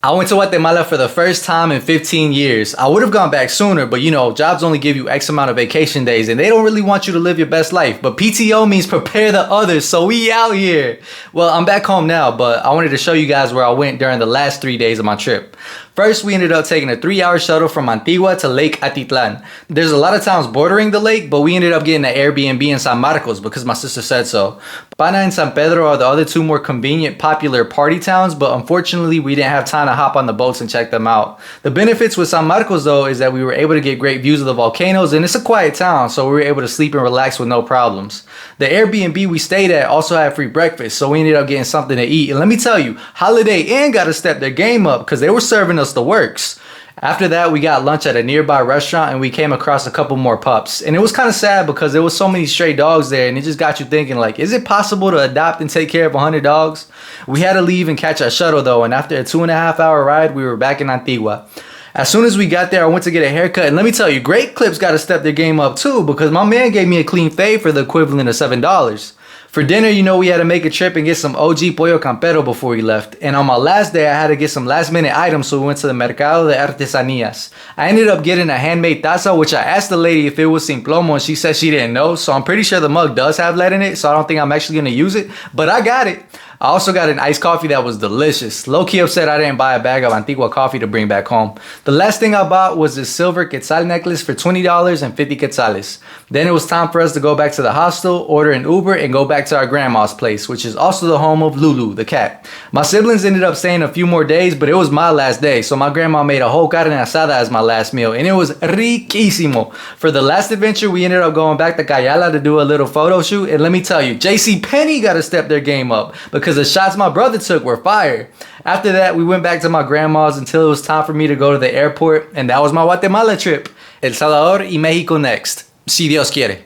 I went to Guatemala for the first time in 15 years. I would have gone back sooner, but you know, jobs only give you X amount of vacation days and they don't really want you to live your best life. But PTO means prepare the others, so we out here. Well, I'm back home now, but I wanted to show you guys where I went during the last 3 days of my trip. First, we ended up taking a 3-hour shuttle from Antigua to Lake Atitlan. There's a lot of towns bordering the lake, but we ended up getting an Airbnb in San Marcos because my sister said so. Pana and San Pedro are the other two more convenient, popular party towns, but unfortunately, we didn't have time to hop on the boats and check them out. The benefits with San Marcos, though, is that we were able to get great views of the volcanoes, and it's a quiet town, so we were able to sleep and relax with no problems. The Airbnb we stayed at also had free breakfast, so we ended up getting something to eat. And let me tell you, Holiday Inn got to step their game up because they were serving us the works. After that, we got lunch at a nearby restaurant and we came across a couple more pups. And it was kind of sad because there was so many stray dogs there and it just got you thinking, like, is it possible to adopt and take care of 100 dogs? We had to leave and catch our shuttle though, and after a 2.5-hour ride, we were back in Antigua. As soon as we got there, I went to get a haircut, and let me tell you, Great Clips got to step their game up too because my man gave me a clean fade for the equivalent of $7. For dinner, you know, we had to make a trip and get some OG Pollo Campero before we left. And on my last day, I had to get some last minute items, so we went to the Mercado de Artesanías. I ended up getting a handmade taza, which I asked the lady if it was sin plomo, and she said she didn't know. So I'm pretty sure the mug does have lead in it, so I don't think I'm actually going to use it. But I got it. I also got an iced coffee that was delicious. Low-key upset I didn't buy a bag of Antigua coffee to bring back home. The last thing I bought was this silver quetzal necklace for $20 and 50 quetzales. Then it was time for us to go back to the hostel, order an Uber, and go back to our grandma's place, which is also the home of Lulu, the cat. My siblings ended up staying a few more days, but it was my last day, so my grandma made a whole carne asada as my last meal, and it was riquísimo. For the last adventure, we ended up going back to Cayala to do a little photo shoot, and let me tell you, JCPenney got to step their game up because the shots my brother took were fire. After that, we went back to my grandma's until it was time for me to go to the airport, and that was my Guatemala trip. El Salvador y Mexico next, si Dios quiere.